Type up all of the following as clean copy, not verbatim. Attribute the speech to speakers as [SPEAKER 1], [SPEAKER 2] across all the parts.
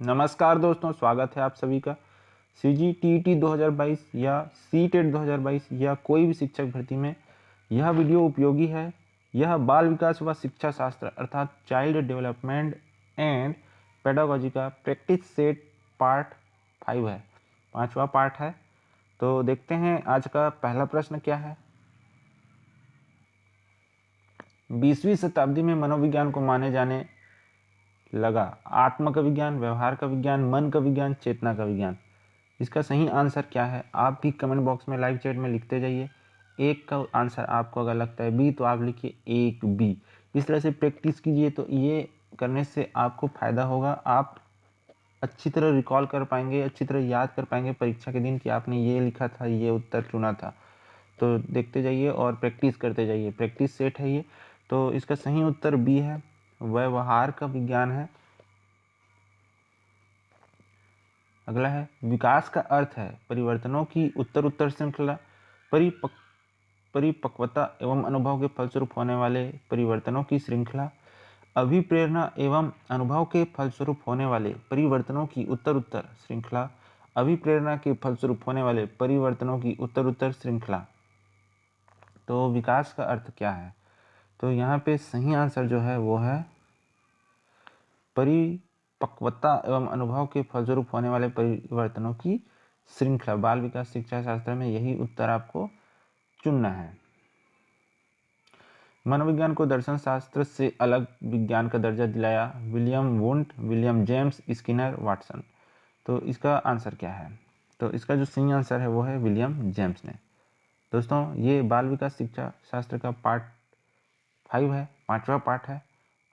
[SPEAKER 1] नमस्कार दोस्तों, स्वागत है आप सभी का CGTET 2022 या CTET 2022 या कोई भी शिक्षक भर्ती में यह वीडियो उपयोगी है। यह बाल विकास व शिक्षा शास्त्र अर्थात चाइल्ड डेवलपमेंट एंड पेडागोजी का प्रैक्टिस सेट पार्ट 5 है, 5वां पार्ट है। तो देखते हैं आज का पहला प्रश्न क्या है। 20वीं शताब्दी में मनोविज्ञान को माने जाने लगा आत्म का विज्ञान, व्यवहार का विज्ञान, मन का विज्ञान, चेतना का विज्ञान। इसका सही आंसर क्या है आप भी कमेंट बॉक्स में लाइव चैट में लिखते जाइए। एक का आंसर आपको अगर लगता है बी तो आप लिखिए एक बी। इस तरह से प्रैक्टिस कीजिए तो ये करने से आपको फायदा होगा। आप अच्छी तरह रिकॉल कर पाएंगे, अच्छी तरह याद कर पाएंगे परीक्षा के दिन कि आपने ये लिखा था, ये उत्तर चुना था। तो देखते जाइए और प्रैक्टिस करते जाइए। प्रैक्टिस सेट है ये। तो इसका सही उत्तर बी है, व्यवहार का विज्ञान है। अगला है विकास का अर्थ है परिवर्तनों की उत्तर श्रृंखला, परिपक्वता एवं अनुभव के फलस्वरूप होने वाले परिवर्तनों की श्रृंखला, अभिप्रेरणा एवं अनुभव के फलस्वरूप होने वाले परिवर्तनों की उत्तर श्रृंखला, अभिप्रेरणा के फलस्वरूप होने वाले परिवर्तनों की उत्तर श्रृंखला। तो विकास का अर्थ क्या है? तो यहाँ पे सही आंसर जो है वो है परिपक्वता एवं अनुभव के फलस्वरूप होने वाले परिवर्तनों की श्रृंखला। बाल विकास शिक्षा शास्त्र में यही उत्तर आपको चुनना है। मनोविज्ञान को दर्शन शास्त्र से अलग विज्ञान का दर्जा दिलाया William Wundt, William James, Skinner, Watson. तो इसका आंसर क्या है? तो इसका जो सही आंसर है वो है विलियम जेम्स ने। दोस्तों ये बाल विकास शिक्षा शास्त्र का पार्ट 5 है, 5वां पार्ट है।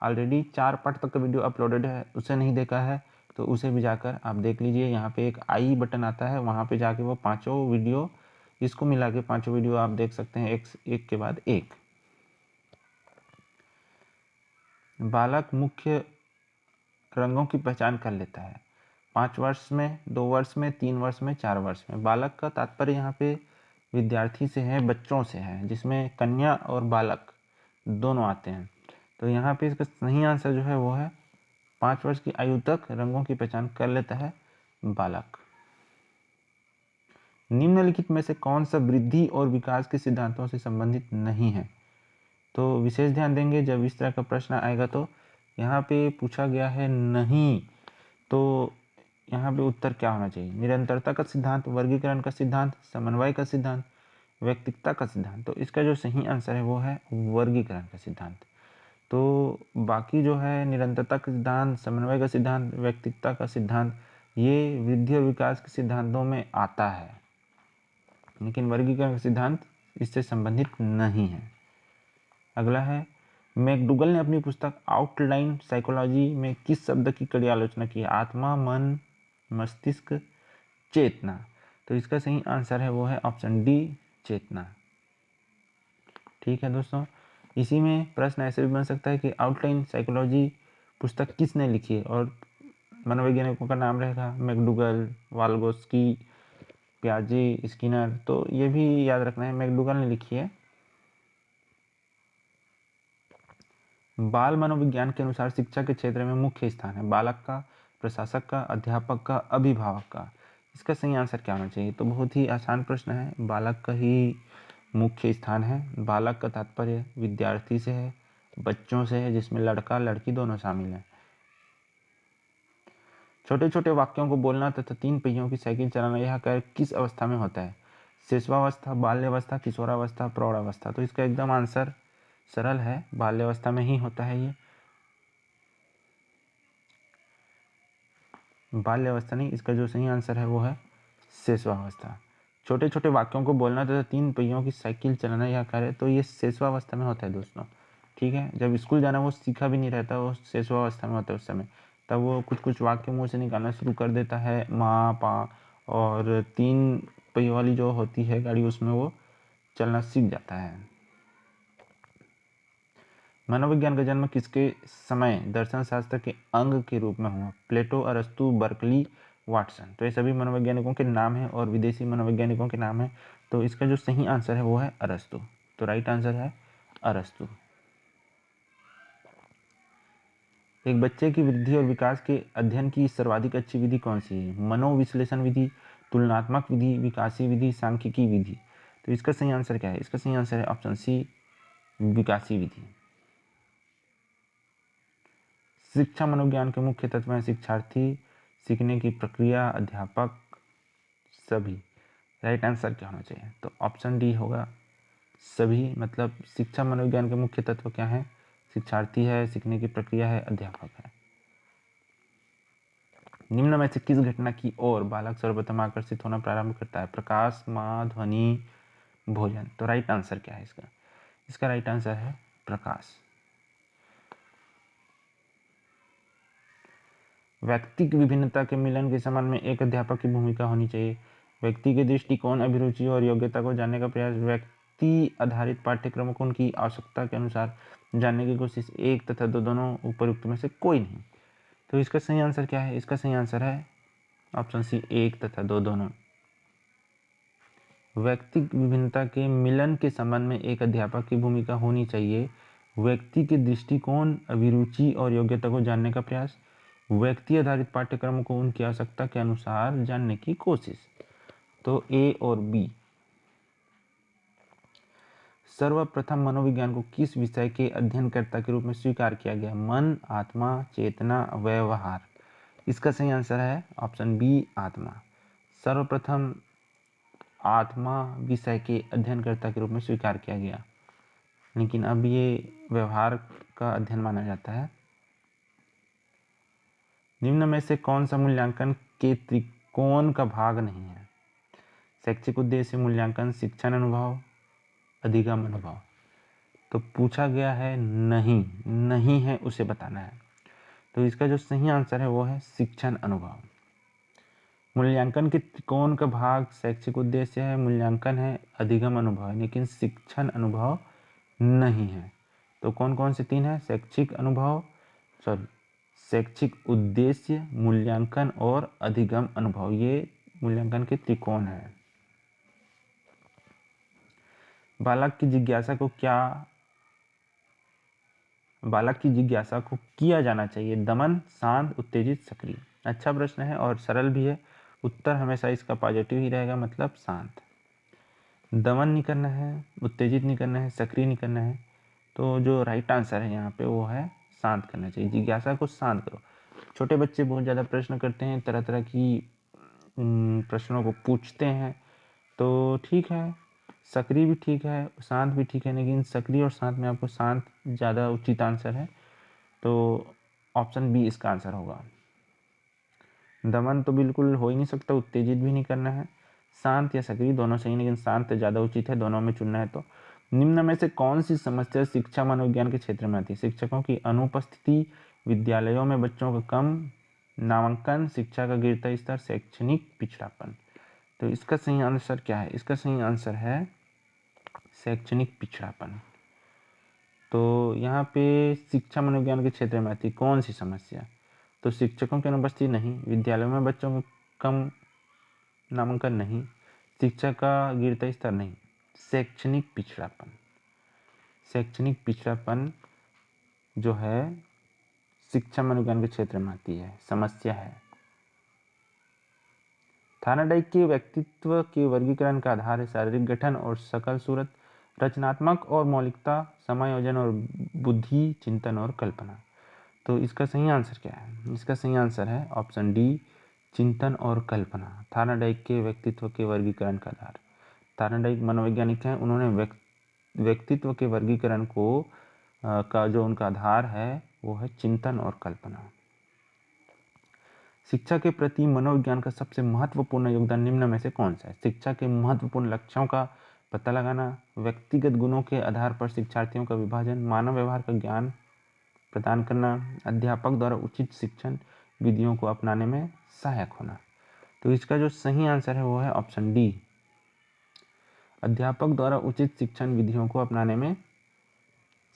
[SPEAKER 1] ऑलरेडी 4 पार्ट तक का वीडियो अपलोडेड है, उसे नहीं देखा है तो उसे भी जाकर आप देख लीजिए। यहाँ पे एक आई बटन आता है, वहाँ पे जाके वो पाँचों वीडियो, इसको मिला के पाँचों वीडियो आप देख सकते हैं एक के बाद एक। बालक मुख्य रंगों की पहचान कर लेता है 5 वर्ष में, 2 वर्ष में, 3 वर्ष में, 4 वर्ष में। बालक का तात्पर्य यहाँ पे विद्यार्थी से है, बच्चों से है, जिसमें कन्या और बालक दोनों आते हैं। तो यहाँ पे इसका सही आंसर जो है वो है 5 वर्ष की आयु तक रंगों की पहचान कर लेता है बालक। निम्नलिखित में से कौन सा वृद्धि और विकास के सिद्धांतों से संबंधित नहीं है? तो विशेष ध्यान देंगे जब इस तरह का प्रश्न आएगा। तो यहाँ पे पूछा गया है नहीं, तो यहाँ पे उत्तर क्या होना चाहिए? निरंतरता का सिद्धांत, वर्गीकरण का सिद्धांत, समन्वय का सिद्धांत, व्यक्तिकता का सिद्धांत। तो इसका जो सही आंसर है वो है वर्गीकरण का सिद्धांत। तो बाकी जो है निरंतरता का सिद्धांत, समन्वय का सिद्धांत, व्यक्तिकता का सिद्धांत, ये वृद्धि और विकास के सिद्धांतों में आता है, लेकिन वर्गीकरण का सिद्धांत इससे संबंधित नहीं है। अगला है मैकडूगल ने अपनी पुस्तक आउटलाइन साइकोलॉजी में किस शब्द की कड़ी आलोचना की है? आत्मा, मन, मस्तिष्क, चेतना। तो इसका सही आंसर है वो है ऑप्शन डी, चेतना। ठीक है दोस्तों, इसी में प्रश्न ऐसे भी बन सकता है कि आउटलाइन साइकोलॉजी पुस्तक किसने लिखी है, और मनोवैज्ञानिकों का नाम रहेगा मैकडूगल, वाल्गोस्की, पियाजे, स्किनर। तो ये भी याद रखना है, मैकडूगल ने लिखी है। बाल मनोविज्ञान के अनुसार शिक्षा के क्षेत्र में मुख्य स्थान है बालक का, प्रशासक का, अध्यापक का, अभिभावक का। इसका सही आंसर क्या होना चाहिए? तो बहुत ही आसान प्रश्न है, बालक का ही मुख्य स्थान है। बालक का तात्पर्य विद्यार्थी से है, बच्चों से है, जिसमें लड़का लड़की दोनों शामिल हैं। छोटे छोटे वाक्यों को बोलना तथा 3 पहियों की साइकिल चलाना यह कार्य किस अवस्था में होता है? शिशुवावस्था, बाल्यावस्था, किशोरावस्था, प्रौढ़ावस्था। तो इसका एकदम आंसर सरल है, बाल्यावस्था में ही होता है ये। बाल्यावस्था नहीं, इसका जो सही आंसर है वो है शिशुवावस्था। छोटे छोटे वाक्यों को बोलना तथा 3 पहियों की साइकिल चलाना यह कार्य, तो ये शिशुवावस्था में होता है दोस्तों। ठीक है, जब स्कूल जाना वो सीखा भी नहीं रहता, वो शिशुवावस्था में होता है उस समय। तब वो कुछ कुछ वाक्य मुँह से निकालना शुरू कर देता है, माँ, पा, और 3 पहियों वाली जो होती है गाड़ी, उसमें वो चलना सीख जाता है। मनोविज्ञान का जन्म किसके समय दर्शन शास्त्र के अंग के रूप में हुआ? प्लेटो, अरस्तु, बर्कली, वाटसन। तो ये सभी मनोवैज्ञानिकों के नाम हैं और विदेशी मनोवैज्ञानिकों के नाम हैं। तो इसका जो सही आंसर है वो है अरस्तु। तो राइट आंसर है अरस्तु। एक बच्चे की वृद्धि और विकास के अध्ययन की सर्वाधिक अच्छी विधि कौन सी है? मनोविश्लेषण विधि, तुलनात्मक विधि, विकासी विधि, सांख्यिकी विधि। तो इसका सही आंसर क्या है? इसका सही आंसर है ऑप्शन सी, विकासी विधि। शिक्षा मनोविज्ञान के मुख्य तत्व हैं शिक्षार्थी, सीखने की प्रक्रिया, अध्यापक, सभी। राइट आंसर क्या होना चाहिए? तो ऑप्शन डी होगा सभी। मतलब शिक्षा मनोविज्ञान के मुख्य तत्व क्या हैं? शिक्षार्थी है, सीखने की प्रक्रिया है, अध्यापक है। निम्न में से किस घटना की ओर बालक सर्वप्रथम आकर्षित होना प्रारंभ करता है? प्रकाश, मां, ध्वनि, भोजन। तो राइट आंसर क्या है इसका? इसका राइट आंसर है प्रकाश। व्यक्ति की विभिन्नता के मिलन के संबंध में एक अध्यापक की भूमिका होनी चाहिए। व्यक्ति के दृष्टिकोण, अभिरुचि और योग्यता को जानने का प्रयास, व्यक्ति आधारित पाठ्यक्रमों को उनकी आवश्यकता के अनुसार जानने की कोशिश, एक तथा दो, दोनों उपयुक्त में से कोई नहीं। तो इसका सही आंसर क्या है? इसका सही आंसर है ऑप्शन सी, एक तथा दो, दोनों। व्यक्ति विभिन्नता के मिलन के संबंध में एक अध्यापक की भूमिका होनी चाहिए। व्यक्ति के दृष्टिकोण, अभिरुचि और योग्यता को जानने का प्रयास, व्यक्ति आधारित पाठ्यक्रमों को उनकी आवश्यकता के अनुसार जानने की कोशिश। तो ए और बी। सर्वप्रथम मनोविज्ञान को किस विषय के अध्ययनकर्ता के रूप में स्वीकार किया गया? मन, आत्मा, चेतना, व्यवहार। इसका सही आंसर है ऑप्शन बी, आत्मा। सर्वप्रथम आत्मा विषय के अध्ययनकर्ता के रूप में स्वीकार किया गया, लेकिन अब ये व्यवहार का अध्ययन माना जाता है। निम्न में से कौन सा मूल्यांकन के त्रिकोण का भाग नहीं है? शैक्षिक उद्देश्य, मूल्यांकन, शिक्षण अनुभव, अधिगम अनुभव। तो पूछा गया है नहीं, नहीं है उसे बताना है। तो इसका जो सही आंसर है वो है शिक्षण अनुभव। मूल्यांकन के त्रिकोण का भाग शैक्षिक उद्देश्य है, मूल्यांकन है, अधिगम अनुभव है, लेकिन शिक्षण अनुभव नहीं है। तो कौन कौन से तीन है? शैक्षिक उद्देश्य, मूल्यांकन और अधिगम अनुभव, ये मूल्यांकन के त्रिकोण है। बालक की जिज्ञासा को किया जाना चाहिए? दमन, शांत, उत्तेजित, सक्रिय। अच्छा प्रश्न है और सरल भी है। उत्तर हमेशा इसका पॉजिटिव ही रहेगा, मतलब शांत। दमन नहीं करना है, उत्तेजित नहीं करना है, सक्रिय नहीं करना है। तो जो राइट आंसर है यहाँ पे वो है शांत करना चाहिए। जिज्ञासा को शांत करो। छोटे बच्चे बहुत ज़्यादा प्रश्न करते हैं, तरह तरह की प्रश्नों को पूछते हैं, तो ठीक है, सक्रिय भी ठीक है, शांत भी ठीक है, लेकिन सक्रिय और शांत में आपको शांत ज़्यादा उचित आंसर है। तो ऑप्शन बी इसका आंसर होगा। दमन तो बिल्कुल हो ही नहीं सकता, उत्तेजित भी नहीं करना है। शांत या सक्रिय दोनों सही, लेकिन शांत ज़्यादा उचित है, दोनों में चुनना है। तो निम्न में से कौन सी समस्या शिक्षा मनोविज्ञान के क्षेत्र में आती है? शिक्षकों की अनुपस्थिति, विद्यालयों में बच्चों का कम नामांकन, शिक्षा का गिरता स्तर, शैक्षणिक पिछड़ापन। तो इसका सही आंसर क्या है? इसका सही आंसर है शैक्षणिक पिछड़ापन। तो यहाँ पे शिक्षा मनोविज्ञान के क्षेत्र में आती कौन सी समस्या? तो शिक्षकों की अनुपस्थिति नहीं, विद्यालयों में बच्चों का कम नामांकन नहीं, शिक्षा का गिरता स्तर नहीं, शैक्षणिक पिछड़ापन। शैक्षणिक पिछड़ापन जो है शिक्षा मनोविज्ञान के क्षेत्र में आती है, समस्या है। थार्नडाइक के व्यक्तित्व के वर्गीकरण का आधार है शारीरिक गठन और शकल सूरत, रचनात्मक और मौलिकता, समायोजन और बुद्धि, चिंतन और कल्पना। तो इसका सही आंसर क्या है? इसका सही आंसर है ऑप्शन डी, चिंतन और कल्पना। थार्नडाइक के व्यक्तित्व के वर्गीकरण का आधार। थार्नडाइक मनोवैज्ञानिक हैं, उन्होंने व्यक्तित्व के वर्गीकरण को का जो उनका आधार है वो है चिंतन और कल्पना। शिक्षा के प्रति मनोविज्ञान का सबसे महत्वपूर्ण योगदान निम्न में से कौन सा है? शिक्षा के महत्वपूर्ण लक्ष्यों का पता लगाना, व्यक्तिगत गुणों के आधार पर शिक्षार्थियों का विभाजन, मानव व्यवहार का ज्ञान प्रदान करना, अध्यापक द्वारा उचित शिक्षण विधियों को अपनाने में सहायक होना। तो इसका जो सही आंसर है वो है ऑप्शन डी, अध्यापक द्वारा उचित शिक्षण विधियों को अपनाने में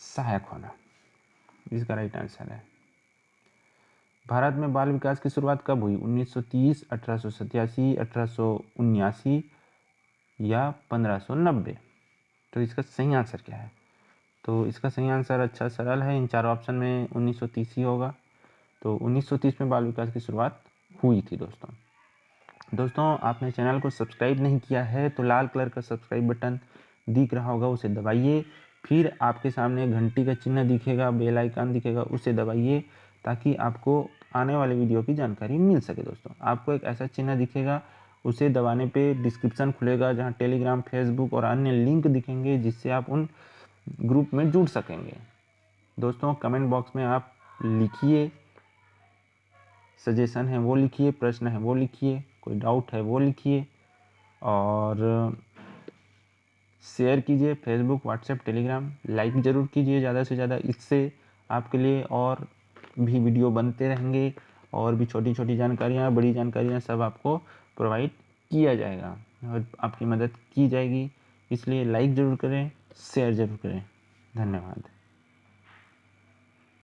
[SPEAKER 1] सहायक होना, इसका राइट आंसर है। भारत में बाल विकास की शुरुआत कब हुई? 1930, 1887, 1879 या 1590। तो इसका सही आंसर क्या है? तो इसका सही आंसर अच्छा सरल है, इन चारों ऑप्शन में 1930 ही होगा। तो 1930 में बाल विकास की शुरुआत हुई थी दोस्तों आपने चैनल को सब्सक्राइब नहीं किया है तो लाल कलर का सब्सक्राइब बटन दिख रहा होगा, उसे दबाइए। फिर आपके सामने घंटी का चिन्ह दिखेगा, बेल आइकन दिखेगा, उसे दबाइए ताकि आपको आने वाले वीडियो की जानकारी मिल सके। दोस्तों आपको एक ऐसा चिन्ह दिखेगा, उसे दबाने पे डिस्क्रिप्शन खुलेगा जहां टेलीग्राम, फेसबुक और अन्य लिंक दिखेंगे जिससे आप उन ग्रुप में जुड़ सकेंगे। दोस्तों कमेंट बॉक्स में आप लिखिए, सजेशन है वो लिखिए, प्रश्न है वो लिखिए, कोई डाउट है वो लिखिए और शेयर कीजिए फेसबुक, व्हाट्सएप, टेलीग्राम, लाइक ज़रूर कीजिए ज़्यादा से ज़्यादा। इससे आपके लिए और भी वीडियो बनते रहेंगे और भी छोटी छोटी जानकारियाँ, बड़ी जानकारियाँ सब आपको प्रोवाइड किया जाएगा और आपकी मदद की जाएगी। इसलिए लाइक ज़रूर करें, शेयर ज़रूर करें। धन्यवाद।